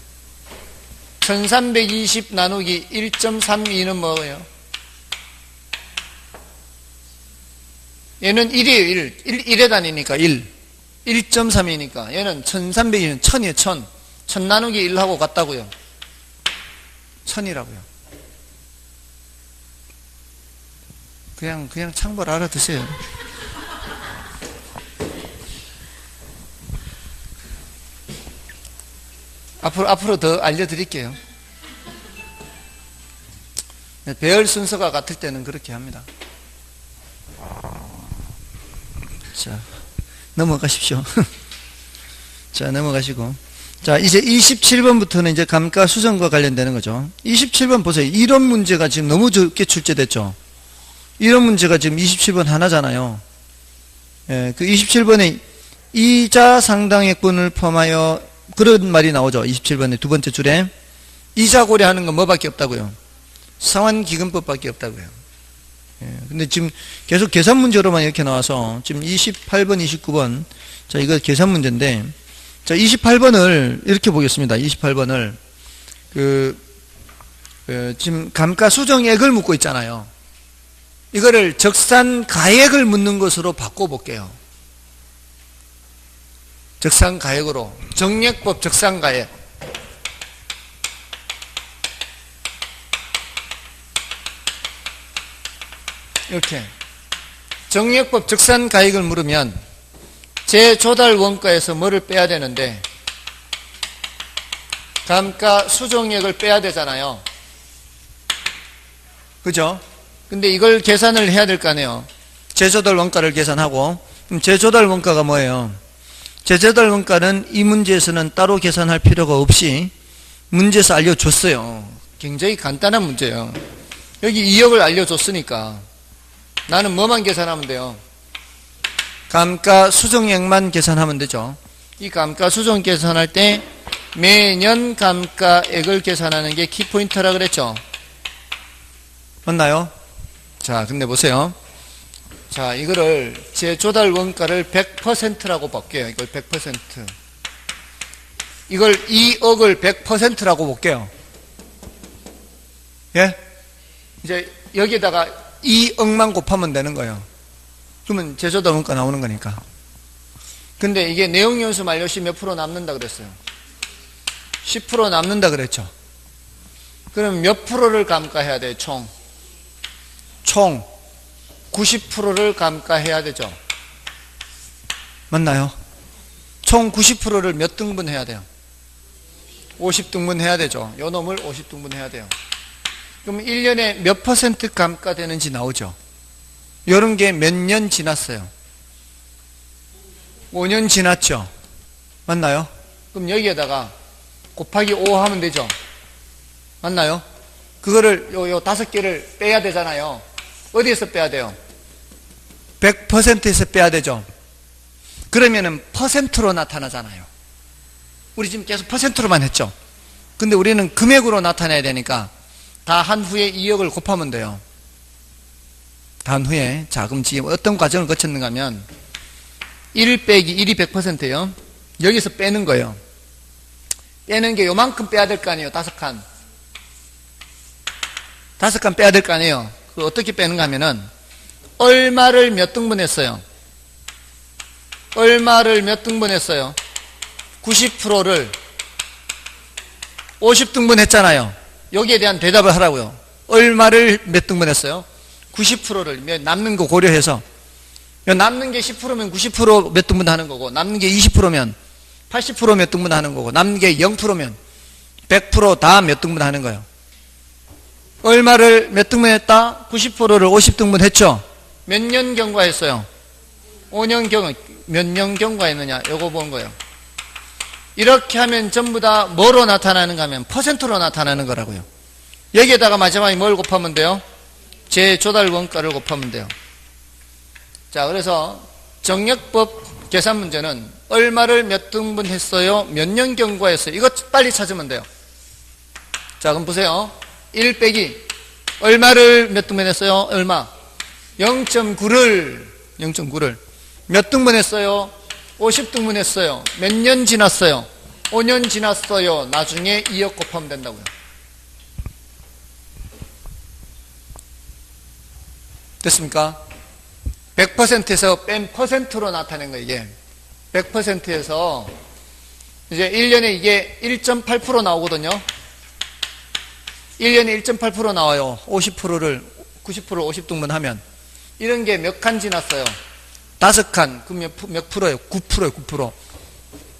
1320 나누기 1.32는 뭐예요? 얘는 1이에요. 1에 다니니까 1. 1.3이니까 얘는 1320은 1000이에요. 1000. 1000 나누기 1하고 같다고요. 1000이라고요. 그냥 참고로 알아두세요. 앞으로 더 알려드릴게요. 배열 순서가 같을 때는 그렇게 합니다. 자, 넘어가십시오. 자, 넘어가시고. 자, 이제 27번부터는 이제 감가수정과 관련되는 거죠. 27번 보세요. 이런 문제가 지금 너무 적게 출제됐죠. 이런 문제가 지금 27번 하나잖아요. 예, 그 27번에 이자 상당액분을 포함하여 그런 말이 나오죠. 27번에 두 번째 줄에 이자 고려하는 건 뭐밖에 없다고요? 상환기금법밖에 없다고요. 예, 근데 지금 계속 계산 문제로만 이렇게 나와서 지금 28번, 29번 자 이거 계산 문제인데 자 28번을 이렇게 보겠습니다. 28번을 지금 감가수정액을 묻고 있잖아요. 이거를 적산가액을 묻는 것으로 바꿔볼게요. 적산가액으로 정액법 적산가액 이렇게 정리요법 적산가액을 물으면 재조달 원가에서 뭐를 빼야 되는데 감가 수정액을 빼야 되잖아요. 그죠? 근데 이걸 계산을 해야 될 거 아니에요. 재조달 원가를 계산하고. 그럼 재조달 원가가 뭐예요? 재조달 원가는 이 문제에서는 따로 계산할 필요가 없이 문제에서 알려줬어요. 굉장히 간단한 문제예요. 여기 2억을 알려줬으니까 나는 뭐만 계산하면 돼요? 감가 수정액만 계산하면 되죠. 이 감가 수정 계산할 때 매년 감가액을 계산하는 게 키포인트라 그랬죠. 맞나요? 자, 근데 보세요. 자, 이거를 재조달 원가를 100%라고 볼게요. 이걸 100%. 이걸 2억을 100%라고 볼게요. 예? 이제 여기에다가 2억만 곱하면 되는 거예요. 그러면 재조달 원가 나오는 거니까. 근데 이게 내용연수 만료시 몇 프로 남는다 그랬어요? 10% 남는다 그랬죠. 그럼 몇 프로를 감가해야 돼요? 총 90%를 감가해야 되죠. 맞나요? 총 90%를 몇 등분 해야 돼요? 50등분 해야 되죠. 요 놈을 50등분 해야 돼요. 그럼 1년에 몇 퍼센트 감가되는지 나오죠. 이런 게 몇 년 지났어요? 5년 지났죠. 맞나요? 그럼 여기에다가 곱하기 5 하면 되죠. 맞나요? 그거를 요 5개를 빼야 되잖아요. 어디에서 빼야 돼요? 100%에서 빼야 되죠. 그러면은 퍼센트로 나타나잖아요. 우리 지금 계속 퍼센트로만 했죠. 근데 우리는 금액으로 나타내야 되니까 다 한 후에 2억을 곱하면 돼요. 다 한 후에. 자, 그럼 지금 어떤 과정을 거쳤는가 하면 1 빼기 1이 100%예요. 여기서 빼는 거예요. 빼는 게 요만큼 빼야 될 거 아니에요. 5칸. 5칸 빼야 될 거 아니에요. 그 어떻게 빼는가 하면은 얼마를 몇 등분 했어요? 얼마를 몇 등분 했어요? 90%를 50등분 했잖아요. 여기에 대한 대답을 하라고요. 얼마를 몇 등분 했어요? 90%를 남는 거 고려해서 남는 게 10%면 90% 몇 등분 하는 거고 남는 게 20%면 80% 몇 등분 하는 거고 남는 게 0%면 100% 다 몇 등분 하는 거예요. 얼마를 몇 등분 했다? 90%를 50등분 했죠. 몇 년 경과했어요? 5년 경과. 몇 년 경과했느냐? 요거 본 거예요. 이렇게 하면 전부 다 뭐로 나타나는가 하면 퍼센트로 나타나는 거라고요. 여기에다가 마지막에 뭘 곱하면 돼요? 재조달 원가를 곱하면 돼요. 자, 그래서 정액법 계산 문제는 얼마를 몇 등분 했어요? 몇 년 경과했어요? 이거 빨리 찾으면 돼요. 자, 그럼 보세요. 1 빼기 얼마를 몇 등분 했어요? 얼마? 0.9를 몇 등분 했어요? 50등분 했어요. 몇 년 지났어요? 5년 지났어요. 나중에 2억 곱하면 된다고요. 됐습니까? 100%에서 뺀 퍼센트로 나타낸 거예요. 이게 100%에서 이제 1년에 이게 1.8% 나오거든요. 1년에 1.8% 나와요. 50%를 90% 50등분 하면 이런 게 몇 칸 지났어요? 5칸. 그럼 몇 프로예요? 9%예요. 9%.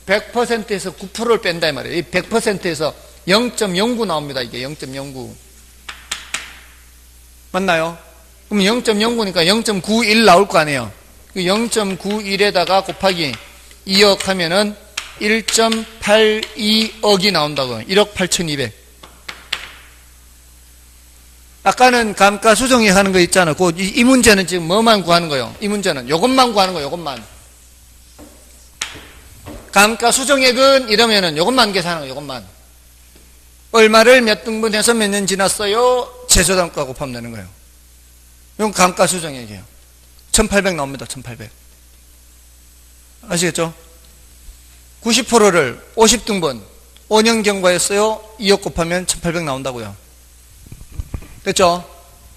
100%에서 9%를 뺀다 이 말이에요. 이 100%에서 0.09 나옵니다. 이게 0.09. 맞나요? 그럼 0.09니까 0.91 나올 거 아니에요. 0.91에다가 곱하기 2억 하면은 1.82억이 나온다고요. 1억 8,200. 아까는 감가 수정이 하는 거 있잖아. 이 문제는 지금 뭐만 구하는 거예요? 이 문제는 요것만 구하는 거예요. 요것만. 감가 수정액은 이러면은 요것만 계산하는 거예요. 요것만. 얼마를 몇 등분해서 몇 년 지났어요? 재조달가 곱하면 되는 거예요. 이건 감가 수정액이에요. 1800 나옵니다. 1800. 아시겠죠? 90%를 50등분 5년 경과했어요. 2억 곱하면 1800 나온다고요. 됐죠?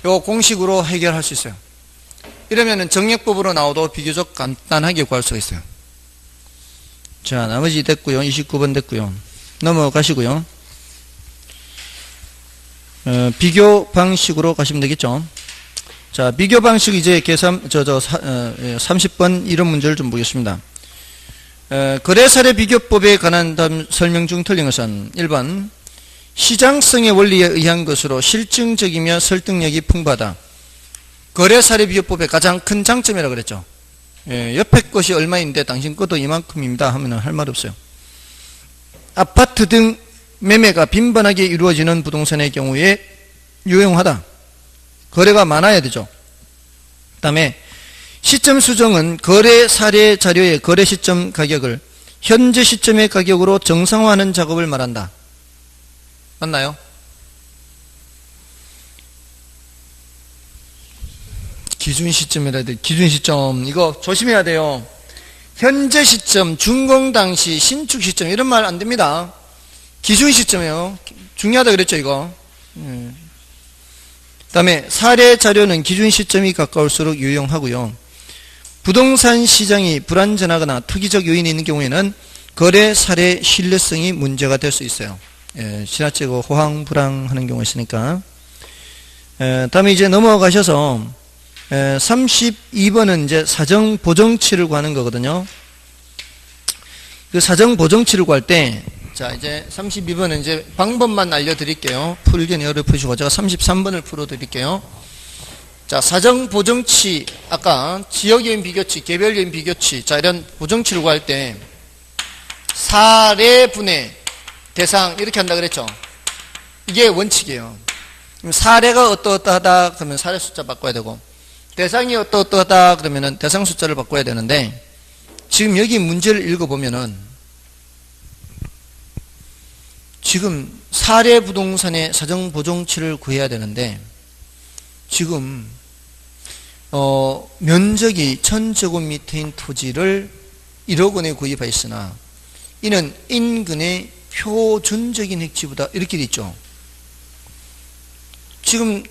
이거 공식으로 해결할 수 있어요. 이러면은 정액법으로 나와도 비교적 간단하게 구할 수가 있어요. 자, 나머지 됐고요. 29번 됐고요. 넘어가시고요. 비교 방식으로 가시면 되겠죠. 자, 비교 방식 이제 계산, 30번 이런 문제를 좀 보겠습니다. 거래 사례 비교법에 관한 다음 설명 중 틀린 것은 1번, 시장성의 원리에 의한 것으로 실증적이며 설득력이 풍부하다. 거래 사례 비교법의 가장 큰 장점이라고 그랬죠. 옆에 것이 얼마인데 당신 것도 이만큼입니다 하면 할 말 없어요. 아파트 등 매매가 빈번하게 이루어지는 부동산의 경우에 유용하다. 거래가 많아야 되죠. 그 다음에 시점 수정은 거래 사례 자료의 거래 시점 가격을 현재 시점의 가격으로 정상화하는 작업을 말한다. 맞나요? 기준 시점이라 해야 돼. 기준 시점 이거 조심해야 돼요. 현재 시점, 준공 당시, 신축 시점 이런 말 안 됩니다. 기준 시점이에요. 중요하다 그랬죠 이거. 그 다음에 사례 자료는 기준 시점이 가까울수록 유용하고요. 부동산 시장이 불안전하거나 투기적 요인이 있는 경우에는 거래 사례 신뢰성이 문제가 될 수 있어요. 지나치고 호황불황하는 경우가 있으니까. 다음에 이제 넘어가셔서 32번은 이제 사정 보정치를 구하는 거거든요. 그 사정 보정치를 구할 때, 자, 이제 32번은 이제 방법만 알려드릴게요. 풀기는 어렵으시고, 제가 33번을 풀어드릴게요. 자, 사정 보정치, 아까 지역요인 비교치, 개별요인 비교치, 자, 이런 보정치를 구할 때, 사례 분해, 대상, 이렇게 한다 그랬죠. 이게 원칙이에요. 그럼 사례가 어떠어떠하다, 그러면 사례 숫자 바꿔야 되고, 대상이 어떠어떠하다 그러면은 대상 숫자를 바꿔야 되는데 지금 여기 문제를 읽어보면은 지금 사례 부동산의 사정 보정치를 구해야 되는데 지금 면적이 1000제곱미터인 토지를 1억 원에 구입하였으나 이는 인근의 표준적인 획지보다 이렇게 돼 있죠. 지금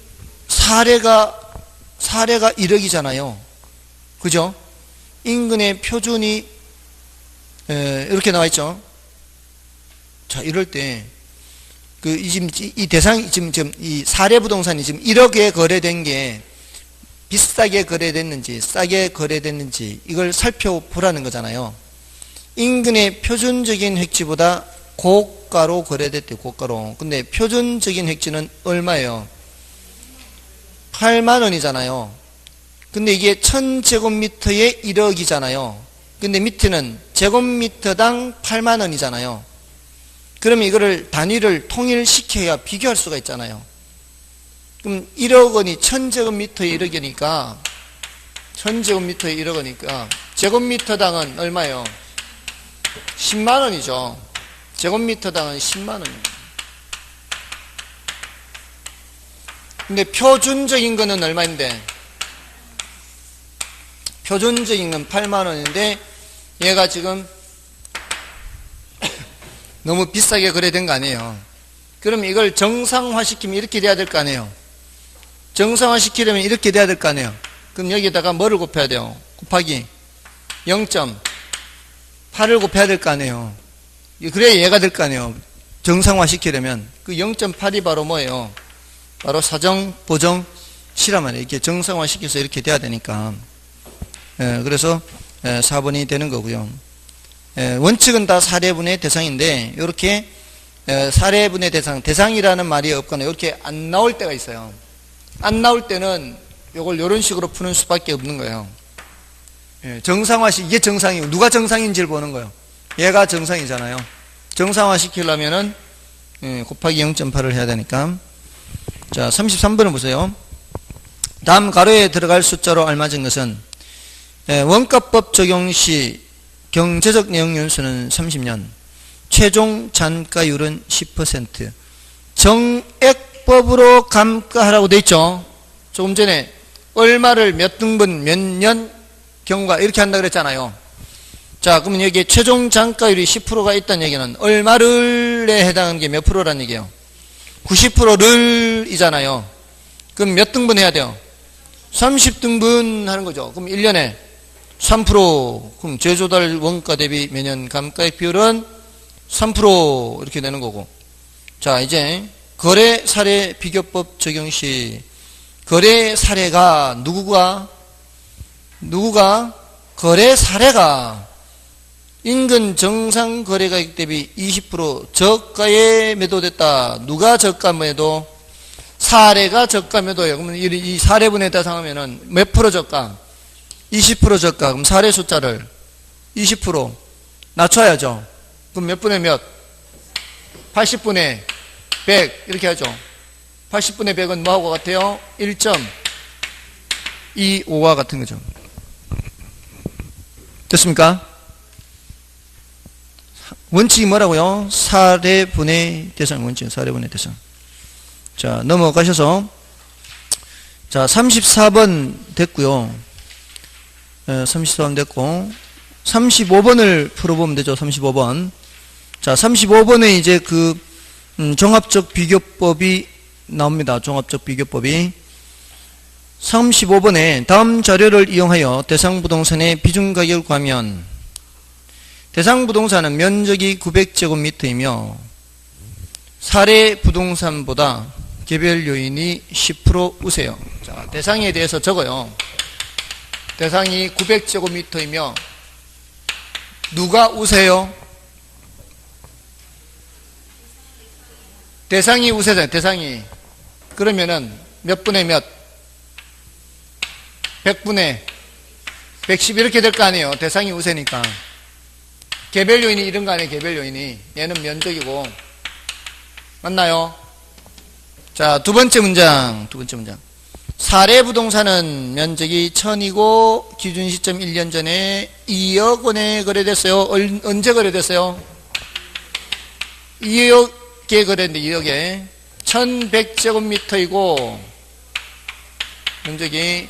사례가 1억이잖아요. 그죠? 인근의 표준이 이렇게 나와 있죠. 자, 이럴 때 이 대상 지금 이 사례 부동산이 지금 1억에 거래된 게 비싸게 거래됐는지 싸게 거래됐는지 이걸 살펴보라는 거잖아요. 인근의 표준적인 획지보다 고가로 거래됐대요. 고가로. 근데 표준적인 획지는 얼마예요? 8만 원이잖아요. 근데 이게 1000제곱미터에 1억이잖아요. 근데 밑에는 제곱미터당 8만 원이잖아요. 그러면 이거를 단위를 통일시켜야 비교할 수가 있잖아요. 그럼 1억 원이 1000제곱미터에 1억이니까 1000제곱미터에 1억 원이니까 제곱미터당은 얼마예요? 10만 원이죠. 제곱미터당은 10만 원이에요. 근데 표준적인 거는 얼마인데? 표준적인 건 8만 원인데 얘가 지금 너무 비싸게 거래된 거 아니에요. 그럼 이걸 정상화시키면 이렇게 돼야 될 거 아니에요. 정상화시키려면 이렇게 돼야 될 거 아니에요. 그럼 여기다가 뭐를 곱해야 돼요? 곱하기 0.8을 곱해야 될 거 아니에요. 그래야 얘가 될 거 아니에요. 정상화시키려면 그 0.8이 바로 뭐예요? 바로 사정 보정치란 말이에요. 이렇게 정상화시켜서 이렇게 돼야 되니까. 그래서 4번이 되는 거고요. 원칙은 다 사례분의 대상인데 이렇게 사례분의 대상이라는 말이 없거나 이렇게 안 나올 때가 있어요. 안 나올 때는 이걸 이런 식으로 푸는 수밖에 없는 거예요. 이게 정상이고 누가 정상인지를 보는 거예요. 얘가 정상이잖아요. 정상화시키려면은 곱하기 0.8을 해야 되니까. 자, 33번을 보세요. 다음 가로에 들어갈 숫자로 알맞은 것은 원가법 적용 시 경제적 내용 연수는 30년, 최종 잔가율은 10%, 정액법으로 감가하라고 돼 있죠. 조금 전에 얼마를 몇 등분 몇 년 경과 이렇게 한다 그랬잖아요. 자, 그러면 여기에 최종 잔가율이 10%가 있다는 얘기는 얼마를에 해당하는 게 몇 프로라는 얘기예요? 90%를 이잖아요. 그럼 몇 등분 해야 돼요? 30등분 하는 거죠. 그럼 1년에 3%, 그럼 제조달 원가 대비 매년 감가액 비율은 3% 이렇게 되는 거고. 자, 이제 거래 사례 비교법 적용 시 거래 사례가 누구가 거래 사례가 인근 정상 거래가격 대비 20% 저가에 매도됐다. 누가 저가 매도? 사례가 저가 매도예요. 그러면 이 사례분에 대상하면은 몇 프로 저가? 20% 저가. 그럼 사례 숫자를 20% 낮춰야죠. 그럼 몇 분의 몇? 80분의 100 이렇게 하죠. 80분의 100은 뭐하고 같아요? 1.25와 같은 거죠. 됐습니까? 원칙이 뭐라고요? 사례분의 대상 원칙, 사례분의 대상. 자, 넘어가셔서, 자, 34번 됐고요. 34번 됐고, 35번을 풀어보면 되죠. 35번. 자, 35번에 이제 종합적 비교법이 나옵니다. 종합적 비교법이. 35번에 다음 자료를 이용하여 대상 부동산의 비중 가격을 구하면 대상 부동산은 면적이 900제곱미터이며 사례 부동산보다 개별 요인이 10% 우세요. 자, 대상에 대해서 적어요. 대상이 900제곱미터이며 누가 우세요? 대상이 우세잖아요. 대상이. 그러면은 몇 분의 몇? 100분의 110 이렇게 될 거 아니에요. 대상이 우세니까. 개별 요인이 이런 거 아니에요. 개별 요인이. 얘는 면적이고. 맞나요? 자, 두 번째 문장. 사례 부동산은 면적이 1000이고 기준 시점 1년 전에 2억 원에 거래됐어요. 언제 거래됐어요? 2억에 거래했는데 2억에 1100제곱미터이고 면적이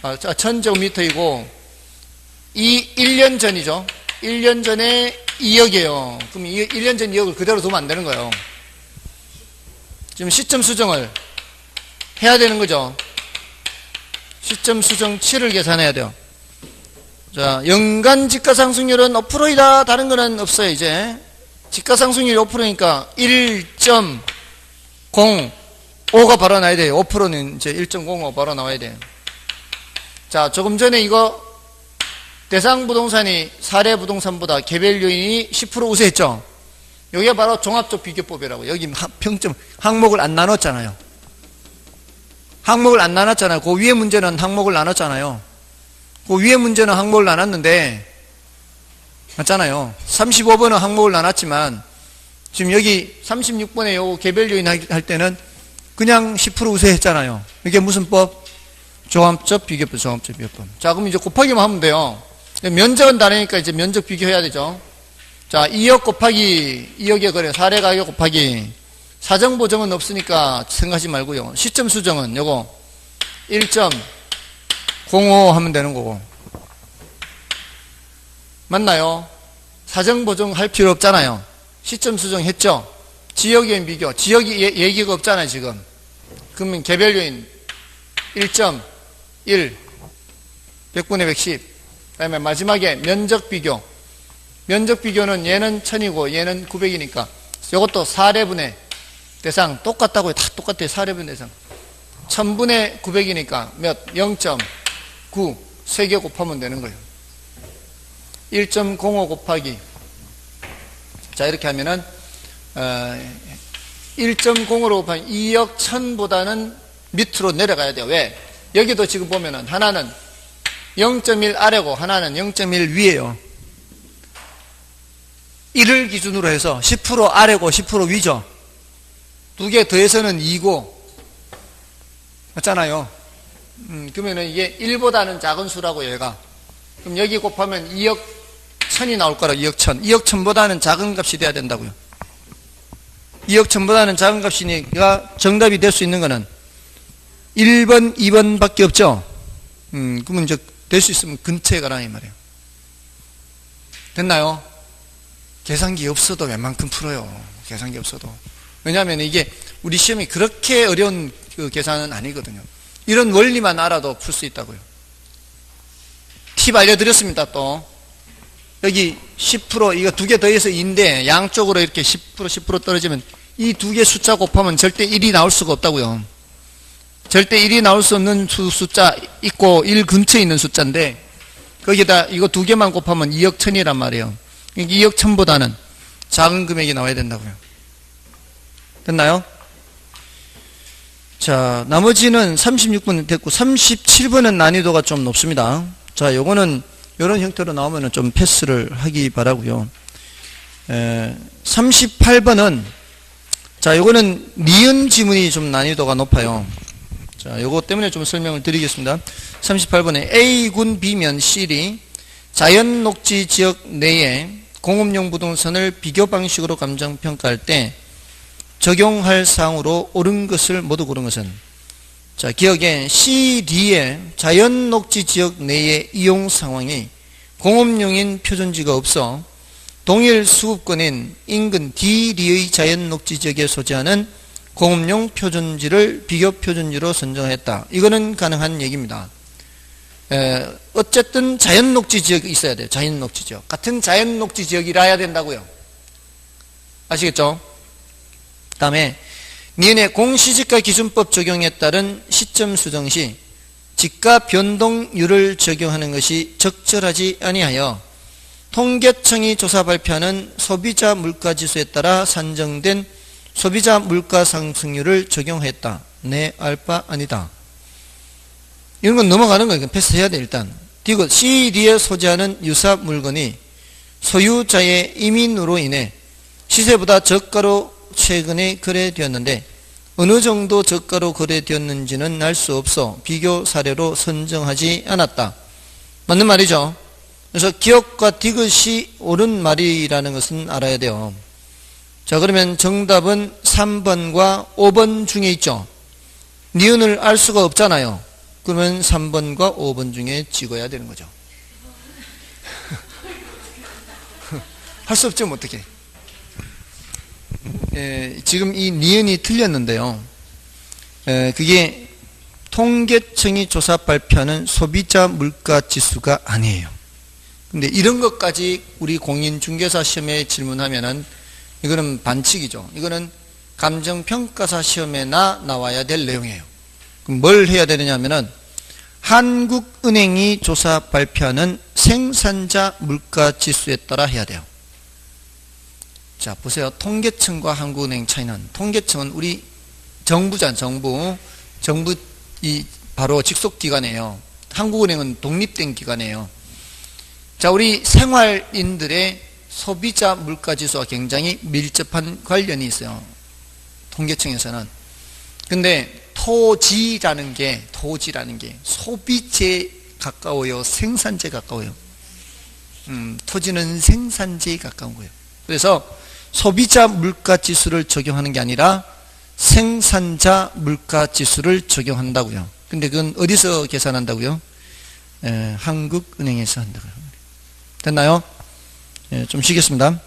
1000제곱미터이고 이 1년 전이죠. 1년 전에 2억이에요. 그럼 1년 전 2억을 그대로 두면 안 되는 거예요. 지금 시점 수정을 해야 되는 거죠. 시점 수정치를 계산해야 돼요. 자, 연간 지가상승률은 5%이다. 다른 거는 없어요, 이제. 지가상승률이 5%니까 1.05가 바로 나와야 돼요. 5%는 이제 1.05 바로 나와야 돼요. 자, 조금 전에 이거 대상 부동산이 사례 부동산보다 개별 요인이 10% 우세했죠. 여기가 바로 종합적 비교법이라고. 여기 평점 항목을 안 나눴잖아요. 그 위에 문제는 항목을 나눴잖아요. 그 위에 문제는 항목을 나눴는데 맞잖아요. 35번은 항목을 나눴지만 지금 여기 36번에 요 개별 요인 할 때는 그냥 10% 우세했잖아요. 이게 무슨 법? 종합적 비교법. 자, 그럼 이제 곱하기만 하면 돼요. 면적은 다르니까 이제 면적 비교해야 되죠. 자, 2억 곱하기 2억의 거래 사례 가격 곱하기 사정 보정은 없으니까 생각하지 말고요. 시점 수정은 요거 1.05 하면 되는 거고. 맞나요? 사정 보정할 필요 없잖아요. 시점 수정 했죠. 지역 요인 비교. 지역이 얘기가 없잖아요, 지금. 그러면 개별 요인 1.1 100분의 110. 그다음에 마지막에 면적 비교. 면적 비교는 얘는 1000이고 얘는 900이니까 이것도 사례분의 대상 똑같다고요. 다 똑같아요. 사례분의 대상 1000분의 900이니까 몇? 0.9 3개 곱하면 되는 거예요. 1.05 곱하기 자, 이렇게 하면은 1.05로 곱하면 2억 1000보다는 밑으로 내려가야 돼요. 왜? 여기도 지금 보면은 하나는 0.1 아래고 하나는 0.1 위에요. 1을 기준으로 해서 10% 아래고 10% 위죠. 두 개 더해서는 2고 맞잖아요. 그러면은 이게 1보다는 작은 수라고 얘가. 그럼 여기 곱하면 2억 1000이 나올 거라. 2억 1000. 2억 1000보다는 작은 값이 돼야 된다고요. 2억 1000보다는 작은 값이니까 정답이 될 수 있는 거는 1번, 2번 밖에 없죠. 그러면 이제 될 수 있으면 근처에 가라 이 말이에요. 됐나요? 계산기 없어도 웬만큼 풀어요. 계산기 없어도. 왜냐하면 이게 우리 시험이 그렇게 어려운 그 계산은 아니거든요. 이런 원리만 알아도 풀 수 있다고요. 팁 알려드렸습니다. 또 여기 10% 이거 두 개 더해서 2인데 양쪽으로 이렇게 10% 떨어지면 이 두 개 숫자 곱하면 절대 1이 나올 수가 없다고요. 절대 1이 나올 수 없는 숫자 있고 1 근처에 있는 숫자인데 거기다 이거 두 개만 곱하면 2억 1000이란 말이에요. 2억 1000보다는 작은 금액이 나와야 된다고요. 됐나요? 자, 나머지는 36번 됐고 37번은 난이도가 좀 높습니다. 자, 요거는 이런 형태로 나오면 좀 패스를 하기 바라고요. 38번은 자, 요거는 니은 지문이 좀 난이도가 높아요. 자, 요거 때문에 좀 설명을 드리겠습니다. 38번에 A군 B면 C이 자연 녹지 지역 내에 공업용 부동산을 비교 방식으로 감정평가할 때 적용할 사항으로 옳은 것을 모두 고른 것은, 자, 기억에 CD의 자연 녹지 지역 내의 이용 상황이 공업용인 표준지가 없어 동일 수급권인 인근 D리의 자연 녹지 지역에 소재하는 공업용 표준지를 비교 표준지로 선정했다. 이거는 가능한 얘기입니다. 어쨌든 자연 녹지 지역이 있어야 돼요. 자연 녹지 지역. 같은 자연 녹지 지역이라야 된다고요. 아시겠죠? 그 다음에 니은의 공시지가 기준법 적용에 따른 시점 수정 시 지가 변동률을 적용하는 것이 적절하지 아니하여 통계청이 조사 발표하는 소비자 물가지수에 따라 산정된 소비자 물가 상승률을 적용했다. 네, 알바 아니다. 이런 건 넘어가는 거예요. 패스해야 돼 일단. 디귿 CD에 소재하는 유사 물건이 소유자의 이민으로 인해 시세보다 저가로 최근에 거래되었는데 어느 정도 저가로 거래되었는지는 알 수 없어 비교 사례로 선정하지 않았다. 맞는 말이죠. 그래서 기억과 디귿이 옳은 말이라는 것은 알아야 돼요. 자, 그러면 정답은 3번과 5번 중에 있죠. 니은을 알 수가 없잖아요. 그러면 3번과 5번 중에 찍어야 되는 거죠. 할 수 없죠, 어떻게. 지금 이 니은이 틀렸는데요. 그게 통계청이 조사 발표하는 소비자 물가 지수가 아니에요. 근데 이런 것까지 우리 공인중개사 시험에 질문하면은 이거는 반칙이죠. 이거는 감정평가사 시험에나 나와야 될 내용이에요. 그럼 뭘 해야 되느냐면은 한국은행이 조사 발표하는 생산자 물가 지수에 따라 해야 돼요. 자, 보세요. 통계청과 한국은행 차이는, 통계청은 우리 정부잖아요. 정부 이 바로 직속기관이에요. 한국은행은 독립된 기관이에요. 자, 우리 생활인들의 소비자 물가지수와 굉장히 밀접한 관련이 있어요. 통계청에서는. 근데 토지라는 게 소비재에 가까워요? 생산재에 가까워요? 토지는 생산재에 가까운 거예요. 그래서 소비자 물가지수를 적용하는 게 아니라 생산자 물가지수를 적용한다고요. 근데 그건 어디서 계산한다고요? 한국은행에서 한다고요. 됐나요? 좀 쉬겠습니다.